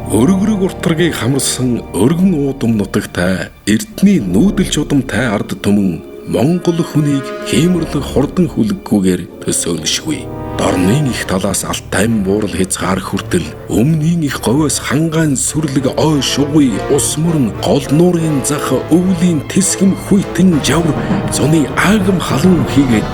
Өргөрөг уртрагийг хамарсан өргөн уудам нутагтай эрдний нүүдэлж удамтай ард түмэн Монгол хүнийг хиймэрлэг хурдан хүлэггүйгээр төсөөлшгүй. Дорнын их талаас алтайм буурал хязгаар хүртэл өмнгийн их говьоос хангаан сүрлэг ой шугуй ус мөрөн гол нуурын зах өвлийн тэсгэм хүйтэн жавар зуны аагам халуун хийгээд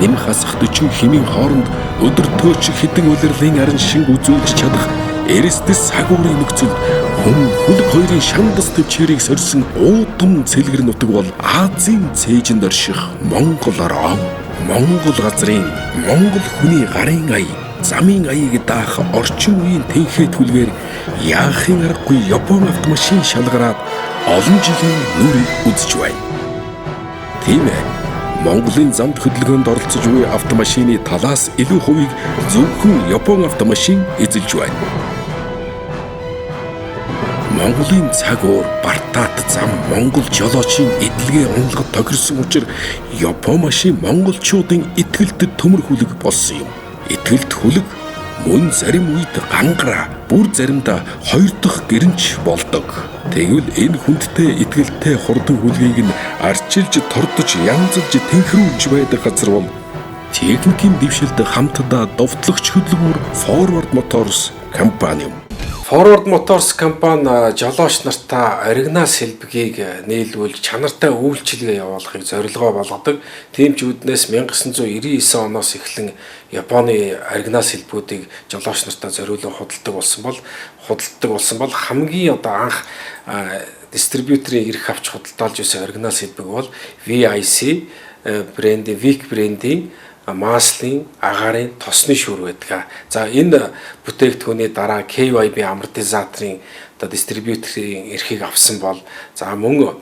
нэм хасах 40 хэмийн хооронд өдөр төөч хідэн улирлын арин шиг үзүүлж чадах Эрэстэс сагуурын нөхцөлд хүн хүлэг хоёрын шандас төвчээрийг сорьсон уудам цэлгэр нутаг бол Азийн цээжинд орших Монгол ороо. Монгол газрын Монгол хүний гарын ая, замын аяыг даах орчин үеийн тэнхээ түлгээр яахын аргагүй Япон автомашин шалгараад олон жилийн нүрийг үзэж байна. Тийм ээ. Монголын замд хөдөлгөөнд оролцож буй автомашины талаас илүү хувийг зөвхөн Япон автомашин эзэлж байна. Монголын цаг уур Бартаат зам Монгол жолоочийн эдлэгээ унлагад тохирсон учраас Япон машин монголчуудын итгэлтэд төмөр хүлэг болсон юм. Итгэлт хүлэг мөн зарим үед гангара, бүр заримдаа хоёр дахь гэрэнч болдог. Тэгвэл энэ хүндтэй итгэлтэй хурдан хүлгийг нь арчилж тордож янзалж тэнхрүүлж байдаг газар бол техникийн дэвшилд хамтдаа довтлогч хөдөлгүүр Forward Motors компани юм. Forward Motors компани жолооч нартаа оригинал сэлбэгийг нийлүүлж чанартай үйлчилгээ явуулахыг зорилгоо болгодог. Тийм ч үүднээс 1999 оноос эхлэн Японы оригинал сэлбүүдийг жолооч нартаа зориулан худалдаг болсон бол хамгийн анх дистрибьюторын эрх авч худалдаалж байсан оригинал сэлбэг бол VIC брендийн Vic брендийн Маслын агарын тосны шүүр байдаг. За энэ бүтээгдэхүүний дараа KYB амортизаторын дистрибьюторын эрхийг авсан бол за мөн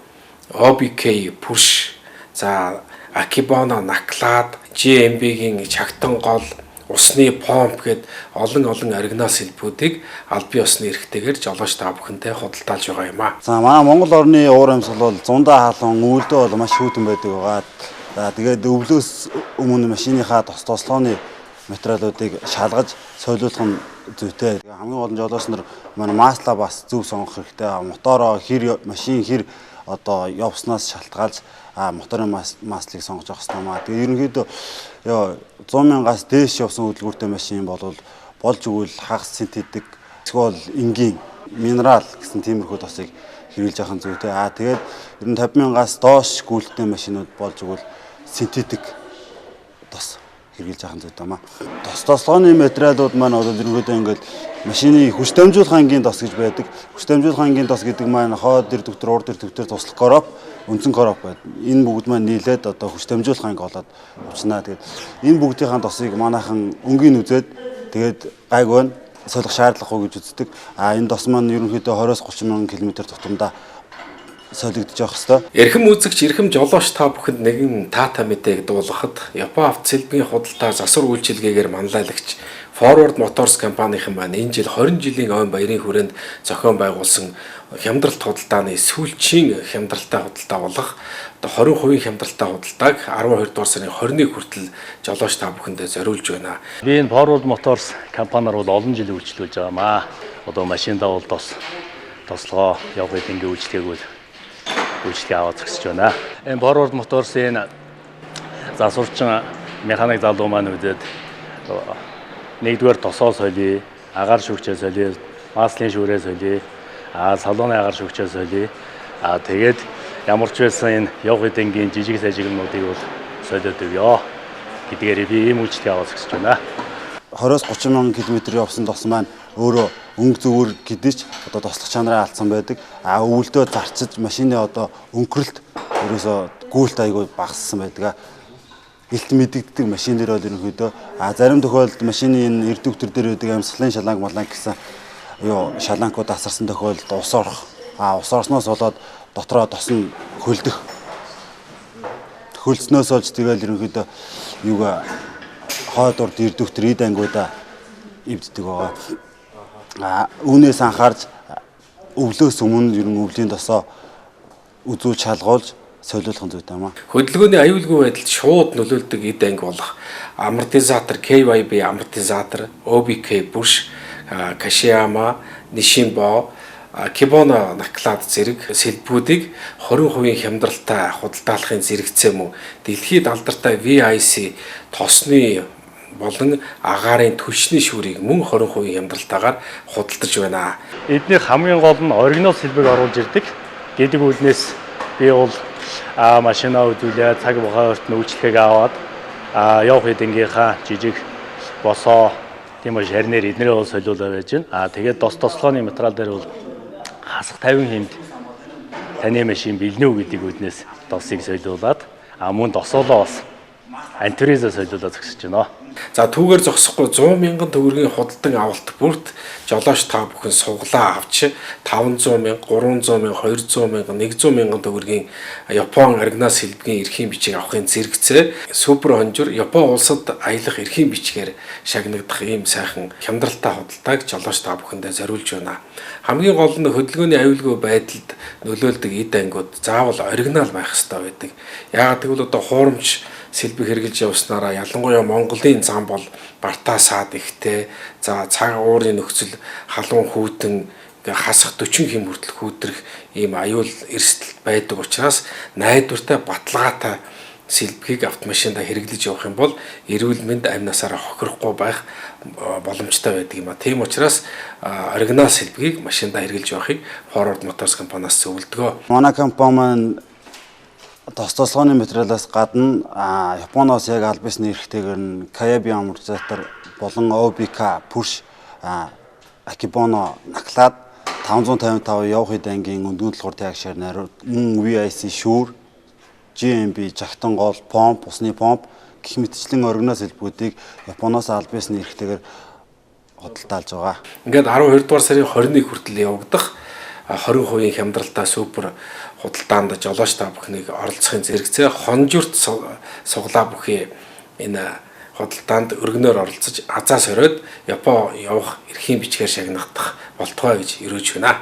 OBK Push, за Akibona Naklad, GMB-гийн чагтан гол, усны помп гэд олон оригинал сэлбүүдийг аль бие усны эрхтэйгээр жолооч та бүхэнтэй худалдаалж байгаа юм а. За манай Монгол орны уур амьсгал бол зундаа халуун, үйлдэл бол маш хүйтэн байдаг байгаа. За тэгээд өвлөөс өмнө машиныхаа тослооны материалуудыг шалгаж солиулах нь зүйтэй. Хамгийн гол нь жолооч нар манай масла бас зөв сонгох хэрэгтэй. Мотороо машин хэр одоо явснаас шалтгаалж моторын маслыг сонгож авах хэрэгтэй маа. Тэгээд ерөнхийдөө 100,000-аас дээш явсан хөдөлгүүртэй машин бол болж өгвөл хагас синтетик эсвэл энгийн минерал гэсэн тиймэрхүү тосыг хэрэглэж авах нь зүйтэй. Тэгээд ер нь 50,000-аас доош гүйлттэй машинууд болж өгвөл синтетик тос хэрэглэж авах нь зүйтэй маа. Тослооны материалууд маань бол ерөнхийдөө ингээд машины хүч дамжуулах ангийн тос гэж байдаг. Хүч дамжуулах ангийн тос гэдэг маань хойд дэрдвтер, урд дэрдвтер туслах короп, үндсэн короп байдаг. Энэ бүгд маань нийлээд одоо хүч дамжуулах анги болоод явчихна. Тэгээд энэ бүгдийн тосыг манайхан өнгийн үзээд тэгээд гайгүй солих шаардлагагүй гэж үздэг. Энэ тос маань ерөнхийдөө 20-30 мянган км тутамдаа солигдож явах хэвээр. Эрхэм үзэгч, эрхэм жолооч та бүхэнд нэгэн таата мэдээг дуулгахад Япон автоцэлбгийн худалдаа засвар үйлчилгээгээр манлайлагч Forward Motors компанийн маань энэ жил 20 жилийн ойн баярын хүрээнд зохион байгуулсан хямдралт худалдааны сүүлчийн хямдралтай худалдаа болох 20% хямдралтай худалдааг 12 дугаар сарын 21 хүртэл жолооч та бүхэндээ зориулж байна. Би энэ Forward Motors компаниар бол олон жил үйлчлүүлж байгаамаа. Одоо машиндаа бол тослогоо яваад ингэ үйлчлэгээ аваад зогсож байна. Энэ Forward Motors-ийн засварчин механик залуу маань үдээд нэгдүгээр тосоо солиё, агаар шүгчээ солиё, маслын шүүрээ солиё, салууны агаар шүгчээ солиё. Тэгээд ямар ч байсан энэ явх эдэнгийн жижиг сажигнуудыг бол солиод өгөө гэдгээр би ийм үйлчлэгээ аваад зогсож байна. 20-30 мянган км явсан тос маань өөрөө өнгө зөвөр гэдэж одоо тослох чанараа алдсан байдаг. Өвөлдөө зарчиж машины одоо өнгөрөлт ерөөсөө гүйлт айгүй багассан байдаг. Илт мэдэгддэг машин дээр бол ерөнхийдөө зарим тохиолдолд машины энэ эрдвтер дээр байдаг амьсгалын шаланг гэсэн шаланкууд асарсан тохиолдолд ус орох. Ус орсноос болоод дотроо тос нь хөлдөх. Хөлснөөс олж тэгэл ерөнхийдөө хойд урд эрдвтер эд ангиудаа эвддэг байгаа. Үүнээс анхаарч өвлөөс өмнө ер нь өвлийн тосоо үзүүл шалгуулж солиулах нь зүйтэй маа. Хөдөлгөөний аюулгүй байдалд шууд нөлөөлдөг эд анги болох амортизатор KYB амортизатор, OBK Push Кашияма, Нишимбо, Кибоно наклад зэрэг сэлбүүдийг 20% хямдралтай худалдаалахын зэрэгцээ мөн дэлхийд алдартай VIC тосны болон агаарын түлшний шүүрийг мөн 20% хямдралтайгаар худалдаж байна. Эдний хамгийн гол нь оригинал сэлбэг оруулж ирдэг гэдэг үднээс би бол машинаа үзүүлээд цаг хугацаанд үйлчлэгийг аваад явах эдгийнхаа жижиг босоо тийм үү шарнэр эднэрээ бол солиулаад байж байна. Тэгээд тослооны материал дээр бол хасах 50 хэмд таны машин бэлнэ үү гэдэг үднээс досыг солиулаад мөн досоолоо бас антуриза солиулаад зогсож байна. За түүгээр зогсохгүй 100 мянган төгрөгийн худалдан авалт бүрт жолооч та бүхэн суглаа авч 500 мянга, 300 мянга, 200 мянга, 100 мянган төгрөгийн Япон оригинал сэлбэгийн эрхийн бичиг авахын зэрэгцээ супер хонжуур Япон улсад аялах эрхийн бичгээр шагнагдах ийм сайхан хямдралтай худалдааг жолооч та бүхэндээ зориулж байна. Хамгийн гол нь хөдөлгөөний аюулгүй байдалд нөлөөлдөг эд ангиуд заавал оригинал байх ёстой байдаг. Яагаад гэвэл одоо хуурамч сэлбэг хэрэгжилж явснараа ялангуяа Монголын зам бол бартаасаад ихтэй. За цаг уурын нөхцөл халуун хүйтэн хасах 40 хэм хүртэл хүүтрэх ийм аюул эрсдэл байдаг учраас найдвартай баталгаатай сэлбэгийг автомашинда хэрэглэж явах юм бол эрүүл мэнд амнасаараа хохирохгүй байх боломжтой байдаг юм а. Тийм учраас оригинал сэлбэгийг машинда хэрэглэж явахыг Forward Motors компаниас зөвлөдгөө. Манай компани маань тослооны материалаас гадна Японоос яг аль бисны эрхтэйгээр нь Kayabi амортизатор болон OBK Push Akebono наклаад 555 явах эдангийн өндгөн толгор тягшаар найруулад VIC шүүр GMB жагтан гол помп, усны помп гэх мэтчлэн оригинал сэлбүүдийг Японоос аль бисны эрхтэйгээр худалдаалж байгаа. Ингээд 12 дугаар сарын 21 хүртэл явагдах 20% хямдралтай супер худалдаанд жолооч та бүхнийг оролцохын зэрэгцээ хонжурт суглаа бүхий энэ худалдаанд өргөнөөр оролцож азаа сориод Япон явах эрхийн бичгээр шагнагдах болтугай гэж өрөөж байна.